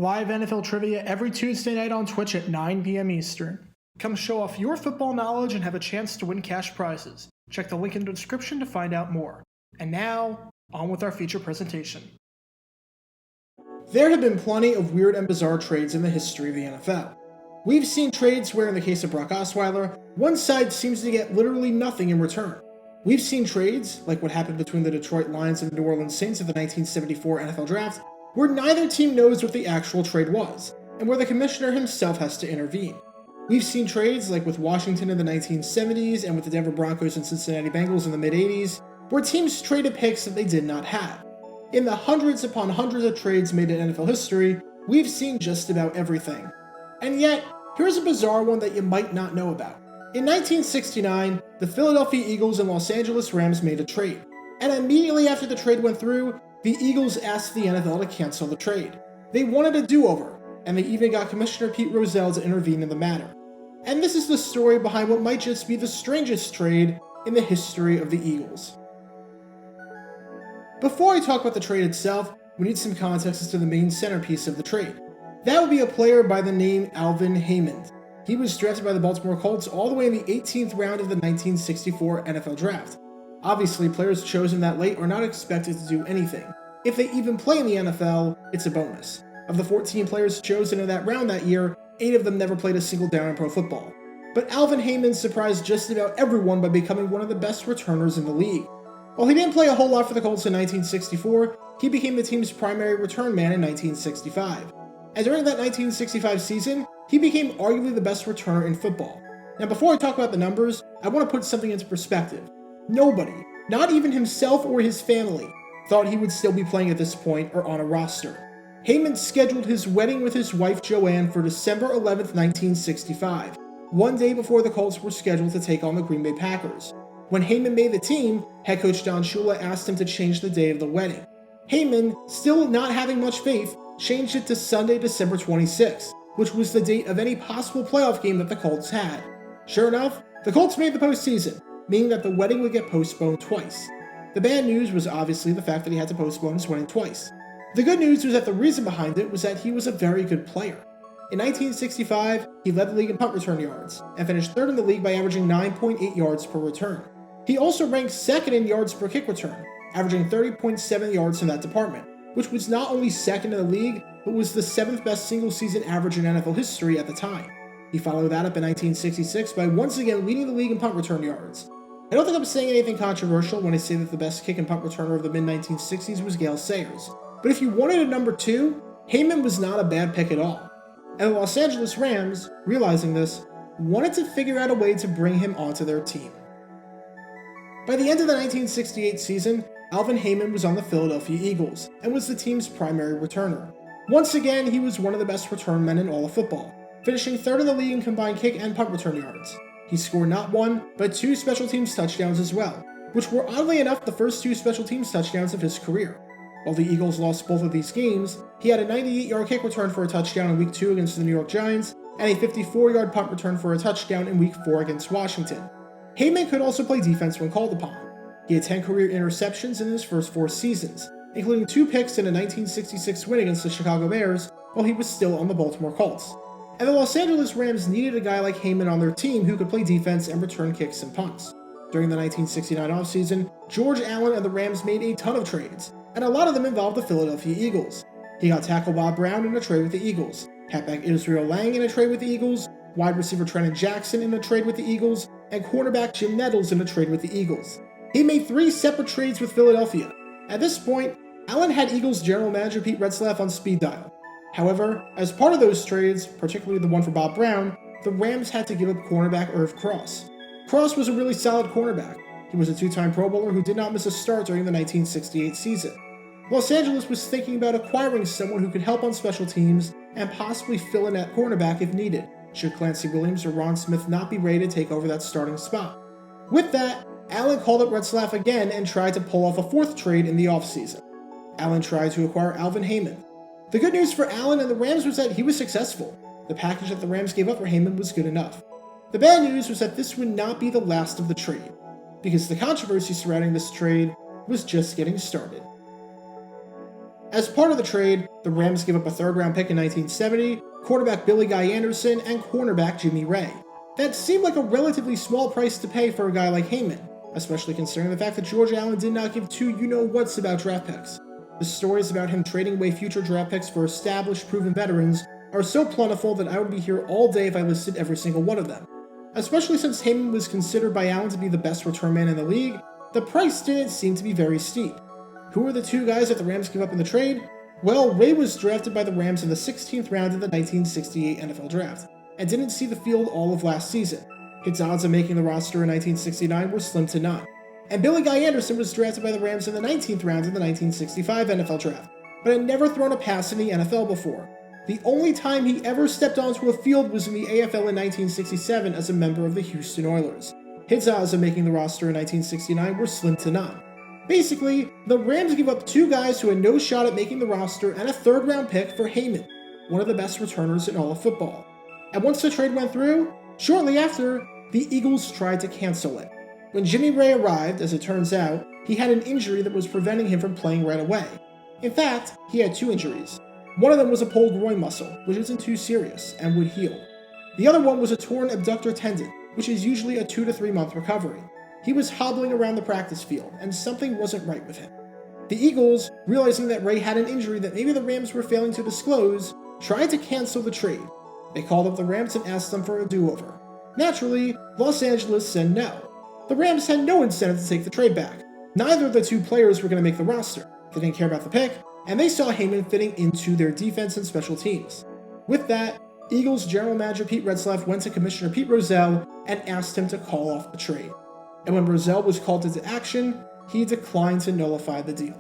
Live NFL trivia every Tuesday night on Twitch at 9 p.m. Eastern. Come show off your football knowledge and have a chance to win cash prizes. Check the link in the description to find out more. And now, on with our feature presentation. There have been plenty of weird and bizarre trades in the history of the NFL. We've seen trades where, in the case of Brock Osweiler, one side seems to get literally nothing in return. We've seen trades, like what happened between the Detroit Lions and the New Orleans Saints at the 1974 NFL Draft, where neither team knows what the actual trade was, and where the commissioner himself has to intervene. We've seen trades like with Washington in the 1970s and with the Denver Broncos and Cincinnati Bengals in the mid-80s, where teams traded picks that they did not have. In the hundreds upon hundreds of trades made in NFL history, we've seen just about everything. And yet, here's a bizarre one that you might not know about. In 1969, the Philadelphia Eagles and Los Angeles Rams made a trade, and immediately after the trade went through, the Eagles asked the NFL to cancel the trade. They wanted a do-over, and they even got Commissioner Pete Rozelle to intervene in the matter. And this is the story behind what might just be the strangest trade in the history of the Eagles. Before I talk about the trade itself, we need some context as to the main centerpiece of the trade. That would be a player by the name Alvin Haymond. He was drafted by the Baltimore Colts all the way in the 18th round of the 1964 NFL Draft. Obviously, players chosen that late are not expected to do anything. If they even play in the NFL, it's a bonus. Of the 14 players chosen in that round that year, 8 of them never played a single down in pro football. But Alvin Haymond surprised just about everyone by becoming one of the best returners in the league. While he didn't play a whole lot for the Colts in 1964, he became the team's primary return man in 1965. And during that 1965 season, he became arguably the best returner in football. Now before I talk about the numbers, I want to put something into perspective. Nobody, not even himself or his family, thought he would still be playing at this point or on a roster. Haymond scheduled his wedding with his wife Joanne for December 11th, 1965, one day before the Colts were scheduled to take on the Green Bay Packers. When Haymond made the team, head coach Don Shula asked him to change the day of the wedding. Haymond, still not having much faith, changed it to Sunday, December 26th, which was the date of any possible playoff game that the Colts had. Sure enough, the Colts made the postseason, meaning that the wedding would get postponed twice. The bad news was obviously the fact that he had to postpone his wedding twice. The good news was that the reason behind it was that he was a very good player. In 1965, he led the league in punt return yards, and finished third in the league by averaging 9.8 yards per return. He also ranked second in yards per kick return, averaging 30.7 yards in that department, which was not only second in the league, but was the 7th best single-season average in NFL history at the time. He followed that up in 1966 by once again leading the league in punt return yards. I don't think I'm saying anything controversial when I say that the best kick and punt returner of the mid-1960s was Gale Sayers, but if you wanted a number 2, Haymond was not a bad pick at all. And the Los Angeles Rams, realizing this, wanted to figure out a way to bring him onto their team. By the end of the 1968 season, Alvin Haymond was on the Philadelphia Eagles, and was the team's primary returner. Once again, he was one of the best return men in all of football, finishing third in the league in combined kick and punt return yards. He scored not 1, but 2 special teams touchdowns as well, which were oddly enough the first 2 special teams touchdowns of his career. While the Eagles lost both of these games, he had a 98-yard kick return for a touchdown in Week 2 against the New York Giants, and a 54-yard punt return for a touchdown in Week 4 against Washington. Haymond could also play defense when called upon. He had 10 career interceptions in his first 4 seasons, including 2 picks in a 1966 win against the Chicago Bears while he was still on the Baltimore Colts. And the Los Angeles Rams needed a guy like Haymond on their team who could play defense and return kicks and punts. During the 1969 offseason, George Allen and the Rams made a ton of trades, and a lot of them involved the Philadelphia Eagles. He got tackle Bob Brown in a trade with the Eagles, halfback Israel Lang in a trade with the Eagles, wide receiver Trenton Jackson in a trade with the Eagles, and cornerback Jim Nettles in a trade with the Eagles. He made 3 separate trades with Philadelphia. At this point, Allen had Eagles general manager Pete Retzlaff on speed dial. However, as part of those trades, particularly the one for Bob Brown, the Rams had to give up cornerback Irv Cross. Cross was a really solid cornerback. He was a 2-time Pro Bowler who did not miss a start during the 1968 season. Los Angeles was thinking about acquiring someone who could help on special teams and possibly fill in at cornerback if needed, should Clancy Williams or Ron Smith not be ready to take over that starting spot. With that, Allen called up Retzlaff again and tried to pull off a 4th trade in the offseason. Allen tried to acquire Alvin Haymond. The good news for Allen and the Rams was that he was successful. The package that the Rams gave up for Haymond was good enough. The bad news was that this would not be the last of the trade, because the controversy surrounding this trade was just getting started. As part of the trade, the Rams give up a third-round pick in 1970, quarterback Billy Guy Anderson, and cornerback Jimmy Raye. That seemed like a relatively small price to pay for a guy like Haymond, especially considering the fact that George Allen did not give two you-know-whats about draft picks. The stories about him trading away future draft picks for established, proven veterans are so plentiful that I would be here all day if I listed every single one of them. Especially since Haymond was considered by Allen to be the best return man in the league, the price didn't seem to be very steep. Who were the two guys that the Rams gave up in the trade? Well, Raye was drafted by the Rams in the 16th round of the 1968 NFL Draft, and didn't see the field all of last season. His odds of making the roster in 1969 were slim to none. And Billy Guy Anderson was drafted by the Rams in the 19th round of the 1965 NFL Draft, but had never thrown a pass in the NFL before. The only time he ever stepped onto a field was in the AFL in 1967 as a member of the Houston Oilers. His odds of making the roster in 1969 were slim to none. Basically, the Rams gave up two guys who had no shot at making the roster and a third-round pick for Haymond, one of the best returners in all of football. And once the trade went through, shortly after, the Eagles tried to cancel it. When Jimmy Raye arrived, as it turns out, he had an injury that was preventing him from playing right away. In fact, he had two injuries. One of them was a pulled groin muscle, which isn't too serious and would heal. The other one was a torn abductor tendon, which is usually a 2 to 3 month recovery. He was hobbling around the practice field, and something wasn't right with him. The Eagles, realizing that Raye had an injury that maybe the Rams were failing to disclose, tried to cancel the trade. They called up the Rams and asked them for a do-over. Naturally, Los Angeles said no. The Rams had no incentive to take the trade back. Neither of the two players were going to make the roster. They didn't care about the pick, and they saw Haymond fitting into their defense and special teams. With that, Eagles general manager Pete Retzlaff went to Commissioner Pete Rozelle and asked him to call off the trade. And when Rozelle was called into action, he declined to nullify the deal.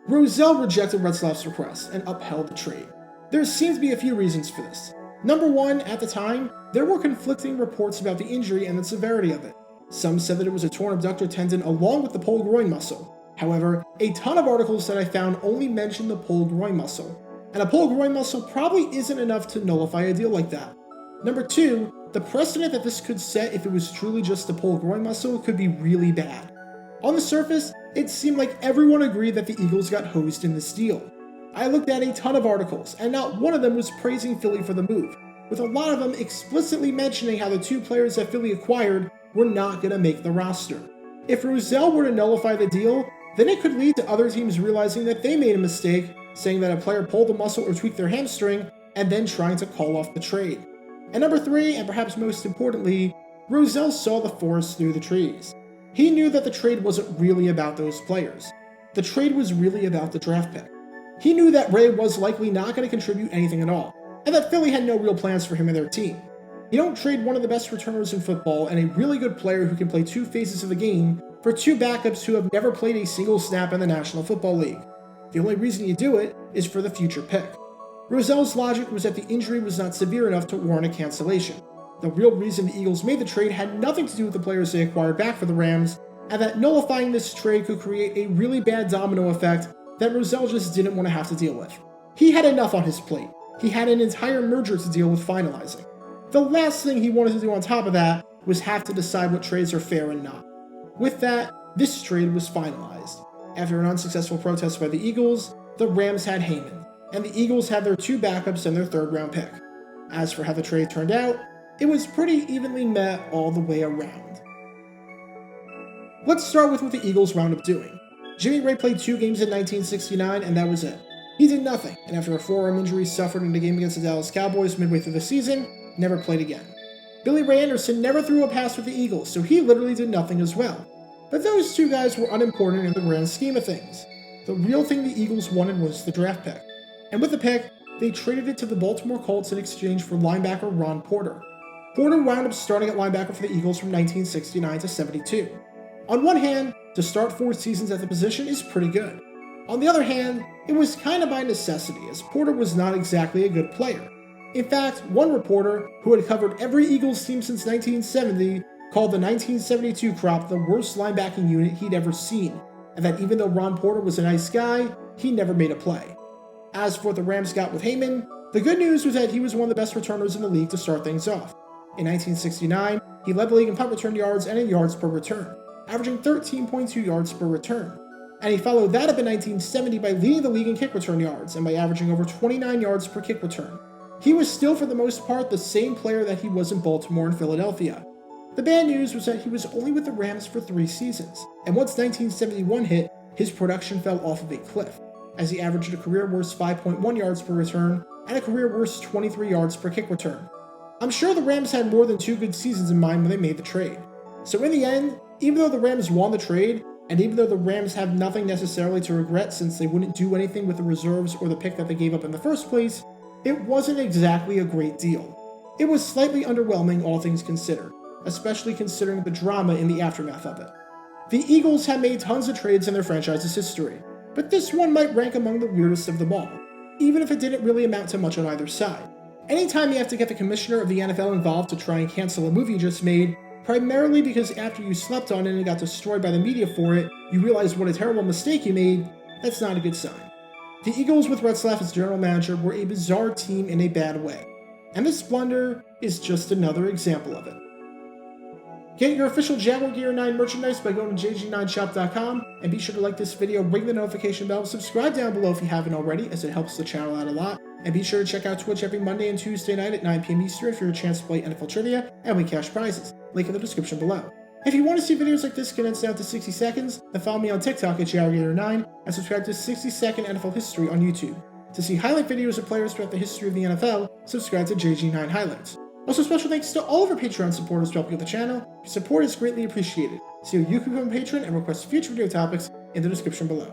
Rozelle rejected Retzlaff's request and upheld the trade. There seemed to be a few reasons for this. Number one, at the time, there were conflicting reports about the injury and the severity of it. Some said that it was a torn abductor tendon along with the pulled groin muscle. However, a ton of articles that I found only mentioned the pulled groin muscle, and a pulled groin muscle probably isn't enough to nullify a deal like that. Number two, the precedent that this could set if it was truly just a pulled groin muscle could be really bad. On the surface, it seemed like everyone agreed that the Eagles got hosed in this deal. I looked at a ton of articles, and not one of them was praising Philly for the move, with a lot of them explicitly mentioning how the two players that Philly acquired were not going to make the roster. If Rozelle were to nullify the deal, then it could lead to other teams realizing that they made a mistake, saying that a player pulled a muscle or tweaked their hamstring, and then trying to call off the trade. And number three, and perhaps most importantly, Rozelle saw the forest through the trees. He knew that the trade wasn't really about those players. The trade was really about the draft pick. He knew that Raye was likely not going to contribute anything at all, and that Philly had no real plans for him and their team. You don't trade one of the best returners in football and a really good player who can play two phases of the game for two backups who have never played a single snap in the National Football League. The only reason you do it is for the future pick. Rozelle's logic was that the injury was not severe enough to warrant a cancellation. The real reason the Eagles made the trade had nothing to do with the players they acquired back for the Rams, and that nullifying this trade could create a really bad domino effect that Rozelle just didn't want to have to deal with. He had enough on his plate. He had an entire merger to deal with finalizing. The last thing he wanted to do on top of that was have to decide what trades are fair and not. With that, this trade was finalized. After an unsuccessful protest by the Eagles, the Rams had Haymond, and the Eagles had their two backups and their third-round pick. As for how the trade turned out, it was pretty evenly met all the way around. Let's start with what the Eagles wound up doing. Jimmy Raye played 2 games in 1969, and that was it. He did nothing, and after a forearm injury suffered in a game against the Dallas Cowboys midway through the season, never played again. Billy Ray Anderson never threw a pass with the Eagles, so he literally did nothing as well. But those two guys were unimportant in the grand scheme of things. The real thing the Eagles wanted was the draft pick. And with the pick, they traded it to the Baltimore Colts in exchange for linebacker Ron Porter. Porter wound up starting at linebacker for the Eagles from 1969 to 72. On one hand, to start 4 seasons at the position is pretty good. On the other hand, it was kind of by necessity, as Porter was not exactly a good player. In fact, one reporter, who had covered every Eagles team since 1970, called the 1972 crop the worst linebacking unit he'd ever seen, and that even though Ron Porter was a nice guy, he never made a play. As for what the Rams got with Haymond, the good news was that he was one of the best returners in the league to start things off. In 1969, he led the league in punt return yards and in yards per return, averaging 13.2 yards per return. and he followed that up in 1970 by leading the league in kick return yards and by averaging over 29 yards per kick return. He was still, for the most part, the same player that he was in Baltimore and Philadelphia. The bad news was that he was only with the Rams for 3 seasons, and once 1971 hit, his production fell off of a cliff, as he averaged a career-worst 5.1 yards per return and a career-worst 23 yards per kick return. I'm sure the Rams had more than 2 good seasons in mind when they made the trade. So in the end, even though the Rams won the trade, and even though the Rams have nothing necessarily to regret since they wouldn't do anything with the reserves or the pick that they gave up in the first place, it wasn't exactly a great deal. It was slightly underwhelming, all things considered, especially considering the drama in the aftermath of it. The Eagles have made tons of trades in their franchise's history, but this one might rank among the weirdest of them all, even if it didn't really amount to much on either side. Anytime you have to get the commissioner of the NFL involved to try and cancel a movie you just made, primarily because after you slept on it and got destroyed by the media for it, you realize what a terrible mistake you made, that's not a good sign. The Eagles with Retzlaff as general manager were a bizarre team in a bad way, and this blunder is just another example of it. Get your official Jaguar Gear 9 merchandise by going to jg9shop.com, and be sure to like this video, ring the notification bell, subscribe down below if you haven't already, as it helps the channel out a lot, and be sure to check out Twitch every Monday and Tuesday night at 9 p.m. Eastern for your chance to play NFL Trivia and win cash prizes. Link in the description below. If you want to see videos like this condensed down to 60 seconds, then follow me on TikTok at JaguarGator9 and subscribe to 60-Second NFL History on YouTube. To see highlight videos of players throughout the history of the NFL, subscribe to JG9 Highlights. Also, special thanks to all of our Patreon supporters for helping with the channel. Your support is greatly appreciated. See how you can become a patron and request future video topics in the description below.